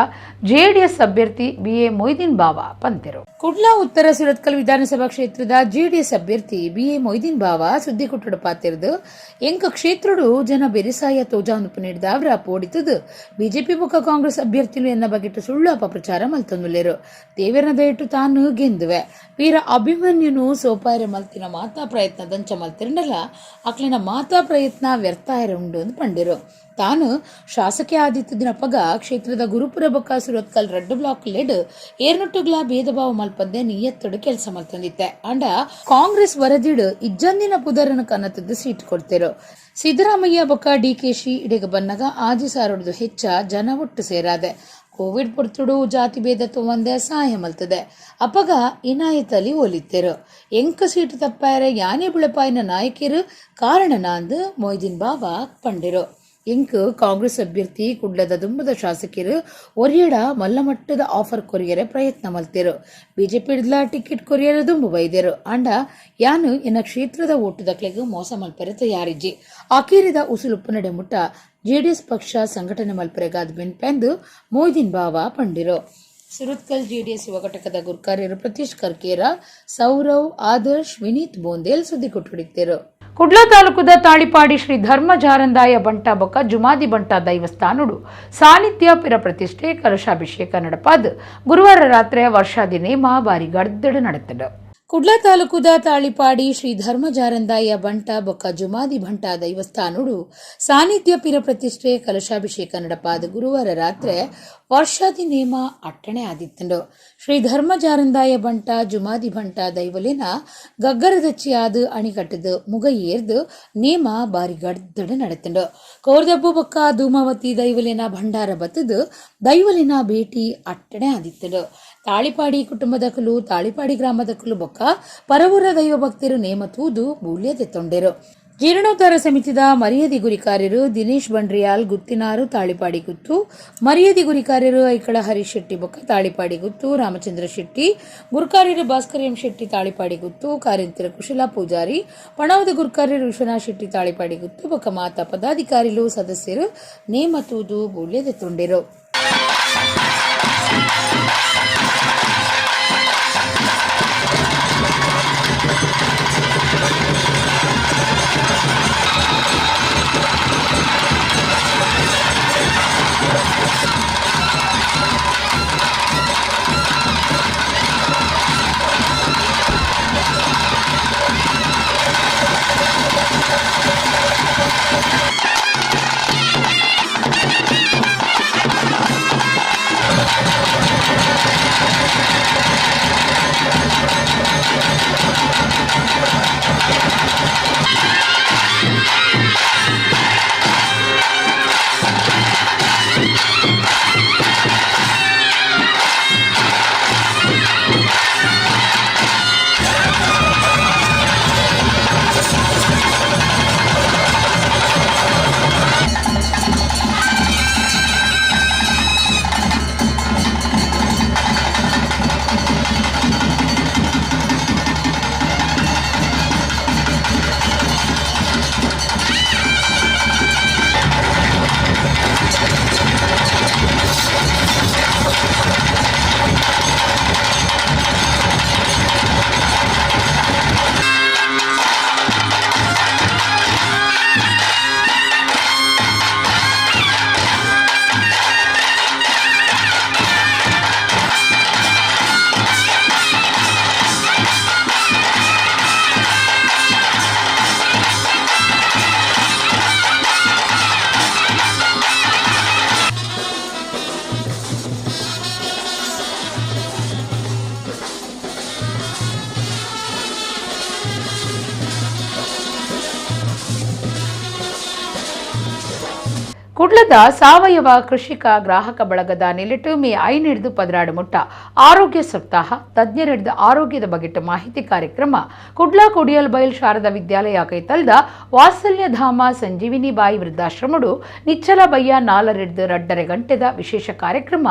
ಜೆಡಿಎಸ್ ಅಭ್ಯರ್ಥಿ BA ಮೊಯ್ದೀನ್ ಬಾವ ಪಂತೆರು. ಕುಡ್ಲಾ ಉತ್ತರ ಸುರತ್ಕಲ್ ವಿಧಾನಸಭಾ ಕ್ಷೇತ್ರದ ಜೆಡಿಎಸ್ ಅಭ್ಯರ್ಥಿ BA ಮೊಯ್ದೀನ್ ಬಾವ ಸುದ್ದಿ ಕೊಟ್ಟಡು ಪಾತಿರದು ಎಂಕ್ ಕ್ಷೇತ್ರಡು ಜನ ಬೆರಿಸಾಯ ತೋಜಾಂದುಪು ನೀಡಿದವರ ಪೋಡಿತದು ಬಿಜೆಪಿ ಬೊಕ್ಕ ಕಾಂಗ್ರೆಸ್ ಅಭ್ಯರ್ಥಿಗಳು ಎನ್ನ ಬಗೆಟ್ ಸುಳ್ಳು ಅಪಪ್ರಚಾರ ಮಲ್ತೊಂದುಲ್ಲೆರು. ದೇವೇರ್ನ ದಯಟು ತಾನು ಗೆಂದುವೆ ವೀರ ಅಭಿಮನ್ಯುನು ಸೋಪಾಯರ ಮಲ್ತಿನ ಮಾತಾ ಪ್ರಯತ್ನ ದಂಚ ಮಲ್ತಿರನಲ್ಲ ಅಕ್ಲಿನ ಮಾತಾ ಪ್ರಯತ್ನ ವ್ಯರ್ಥ ಉಂಡು ಅಂತ ಪಂಡಿರು. ತಾನು ಶಾಸಕಿ ಆದಿತ್ಯ ದಿನಪಗ ಕ್ಷೇತ್ರದ ಗುರುಪುರ ಬೊಕ್ಕ ಸುರತ್ಕಲ್ ರೆಡ್ ಬ್ಲಾಕ್ ಲೆಡ್ ಏರ್ನೊಟ್ಟುಗ್ಲ ಭೇದ ಭಾವ ಮಲ್ಪಂದೆ ನಿಯತ್ತಡು ಕೆಲಸ ಮಲ್ತಂದಿತ್ತೆ ಅಂಡ ಕಾಂಗ್ರೆಸ್ ವರದಿಡು ಇಜ್ಜಂದಿನ ಪುದರನ ಕನ್ನತದ್ದು ಸೀಟ್ ಕೊಡ್ತಿರು. ಸಿದ್ದರಾಮಯ್ಯ ಬೊಕ್ಕ DKC ಇಡೆಗ ಬನ್ನಗ ಆಜಿ ಸಾರೋಡ್ದು ಹೆಚ್ಚ ಜನ ಒಟ್ಟು ಸೇರಾದೆ. ಕೋವಿಡ್ ಪೊರ್ತುಡು ಜಾತಿ ಭೇದ ತೊಂದೆ ಸಹಾಯ ಮಲ್ತದೆ ಅಪಗ ಇನಾಯತಲಿ ಒಲಿತೆರು. ಎಂಕ ಸೀಟು ತಪ್ಪಾಯರ ಯಾನೆ ಬಿಳಪಾಯಿನ ನಾಯಕಿರು ಕಾರಣನಾಂದು ಮೊಯ್ದೀನ್ ಬಾವ ಪಂಡಿರು. ಎಂಕ್ ಕಾಂಗ್ರೆಸ್ ಅಭ್ಯರ್ಥಿ ಕುಡ್ಲದ ದುಂಬದ ಶಾಸಕರು ಒರಿಯಡ ಮಲ್ಲಮಟ್ಟದ ಆಫರ್ ಕೊರಿಯರೆ ಪ್ರಯತ್ನ ಮಲ್ತಿರು. ಬಿಜೆಪಿ ಟಿಕೆಟ್ ಕೊರಿಯರ ದುಂಬು ಬೈದರು ಅಂಡ ಯಾನು ಎನ್ನ ಕ್ಷೇತ್ರದ ಓಟು ದಕ್ಲೆಗೂ ಮೋಸ ಮಲ್ಪರೆ ತಯಾರಿಜ್ಜಿ ಅಕೀರಿದ ಉಸುಲುಪ್ಪು ನಡೆ ಮುಟ್ಟ ಜೆಡಿಎಸ್ ಪಕ್ಷ ಸಂಘಟನೆ ಮಲ್ಪರೆಗಾದ ಬೆನ್ಪೆಂದು ಮೊಯ್ದೀನ್ ಬಾವ ಪಂಡಿರು. ಸುರತ್ಕಲ್ ಜೆಡಿಎಸ್ ಯುವ ಘಟಕದ ಗುರ್ಕಾರ್ಯರು ಪ್ರತೀಶ್ ಕರ್ಕೇರ, ಸೌರವ್, ಆದರ್ಶ್, ವಿನೀತ್ ಬೋಂದೇಲ್ ಸುದ್ದಿ ಕೊಟ್ಟುಡಿತ್ತರು. ಕುಡ್ಲಾ ತಾಲೂಕುದ ತಾಳಿಪಾಡಿ ಶ್ರೀ ಧರ್ಮ ಜಾರಂದಾಯ ಬಂಟ ಬೊಕ್ಕ ಜುಮಾದಿ ಬಂಟ ದೈವಸ್ಥಾನುಡು ಸಾನ್ನಿಧ್ಯ ಪಿರ ಪ್ರತಿಷ್ಠೆ ಕಲಶಾಭಿಷೇಕ ನಡಪಾದ ಗುರುವಾರ ರಾತ್ರಿ ವರ್ಷಾದಿ ನೇಮ ಬಾರಿ ಗಡ್ದಡು ನಡೆತಡು. ಕುಡ್ಲಾ ತಾಲೂಕುದ ತಾಳಿಪಾಡಿ ಶ್ರೀ ಧರ್ಮ ಜಾರಂದಾಯ ಬಂಟ ಬೊಕ್ಕ ಜುಮಾದಿ ಬಂಟ ದೈವಸ್ಥಾನುಡು ಸಾನ್ನಿಧ್ಯ ಪಿರ ಪ್ರತಿಷ್ಠೆ ಕಲಶಾಭಿಷೇಕ ನಡಪಾದ ಗುರುವಾರ ರಾತ್ರಿ ವರ್ಷಾದಿ ನೇಮ ಅಟ್ಟಣೆ ಆದಿತ್ತಂಡು. ಶ್ರೀ ಧರ್ಮ ಜಾರಂದಾಯ ಬಂಟ ಜುಮಾದಿ ಬಂಟ ದೈವಲಿನ ಗಗ್ಗರದಚ್ಚಿ ಆದು ಅಣಿಕಟ್ಟದು ಮುಗ ಏರ್ದು ನೇಮ ಬಾರಿ ಗಡ್ದಡು ನಡೆತಂಡು. ಕೋರ್ದಬ್ಬು ಬೊಕ್ಕ ಧೂಮಾವತಿ ದೈವಲಿನ ಭಂಡಾರ ಬತ್ತದು ದೈವಲಿನ ಭೇಟಿ ಅಟ್ಟಣೆ ಆದಿತ್ತಂಡು. ತಾಳಿಪಾಡಿ ಕುಟುಂಬದಕಲು ತಾಳಿಪಾಡಿ ಗ್ರಾಮದಕಲು ಬೊಕ್ಕ ಪರವೂರ ದೈವ ಭಕ್ತರು ನೇಮ ತೂದು ಬೂಳ್ಯದೆ ತೊಂಡೆರು. ಜೀರ್ಣೋದ್ಧಾರ ಸಮಿತಿದ ಮರ್ಯಾದಿ ಗುರಿಕಾರ್ಯರು ದಿನೇಶ್ ಬಂಡ್ರಿಯಾಲ್ ಗುತ್ತಿನಾರು ತಾಳಿಪಾಡಿ ಗುತ್ತು, ಮರ್ಯಾದಿ ಗುರಿಕಾರ್ಯರು ಐಕಳ ಹರೀಶ್ ಶೆಟ್ಟಿ ಬೊಕ್ಕ ತಾಳಿಪಾಡಿ ಗುತ್ತು, ರಾಮಚಂದ್ರ ಶೆಟ್ಟಿ, ಗುರ್ಕಾರ್ಯರು ಭಾಸ್ಕರ್ ಎಂ ಶೆಟ್ಟಿ ತಾಳಿಪಾಡಿ ಗುತ್ತು, ಕಾರ್ಯಂತರ ಕುಶಲ ಪೂಜಾರಿ, ಪಣವದ ಗುರ್ಕಾರ್ಯರು ವಿಶ್ವನಾಥ್ ಶೆಟ್ಟಿ ತಾಳಿಪಾಡಿ ಗುತ್ತು ಬೊಕ್ಕ ಮಾತಾ ಪದಾಧಿಕಾರಿಗಳು ಸದಸ್ಯರು ನೇಮ ತೂದು ಬೂಳ್ಯದೆ ತೊಂಡೆರು. ಕುಡ್ಲದ ಸಾವಯವ ಕೃಷಿಕ ಗ್ರಾಹಕ ಬಳಗದ ನೆಲೆಟು ಮೇ 5 16 ಮುಟ್ಟ ಆರೋಗ್ಯ ಸಪ್ತಾಹ ತಜ್ಞರಿಡಿದ ಆರೋಗ್ಯದ ಬಗೆಟ್ಟು ಮಾಹಿತಿ ಕಾರ್ಯಕ್ರಮ ಕುಡ್ಲ ಕುಡಿಯಲ್ ಬೈಲ್ ಶಾರದಾ ವಿದ್ಯಾಲಯ ಕೈತಲ್ದ ವಾತ್ಸಲ್ಯಧಾಮ ಸಂಜೀವಿನಿ ಬಾಯಿ ವೃದ್ಧಾಶ್ರಮಡು ನಿಚ್ಚಲ ಬಯ್ಯ 4 ಗಂಟೆದ ವಿಶೇಷ ಕಾರ್ಯಕ್ರಮ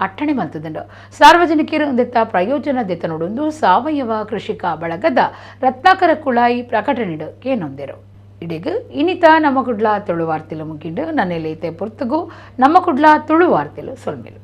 ಅಟ್ಟಣೆ ಮಂತುದಂಡು ಸಾರ್ವಜನಿಕರು ದೆತ್ತ ಪ್ರಯೋಜನ ದೆತ್ತನೊಡೊಂದು ಸಾವಯವ ಕೃಷಿಕ ಬಳಗದ ರತ್ನಾಕರ ಕುಳಾಯಿ ಪ್ರಕಟಣೆಡು ಕೇನೊಂದೆರು ಇಡೀಗ ಇನ್ನಿತ ನಮ್ಮ ಕುಡ್ಲ ತುಳು ವಾರ್ತೆಲು ಮುಗಿಂಡು ನನ್ನೆಲ್ಲೈತೆ ಪುರ್ತಗು ನಮ್ಮ ಕುಡ್ಲ ತುಳು ವಾರ್ತೆಲು ಸೊಲ್ಮೆಲು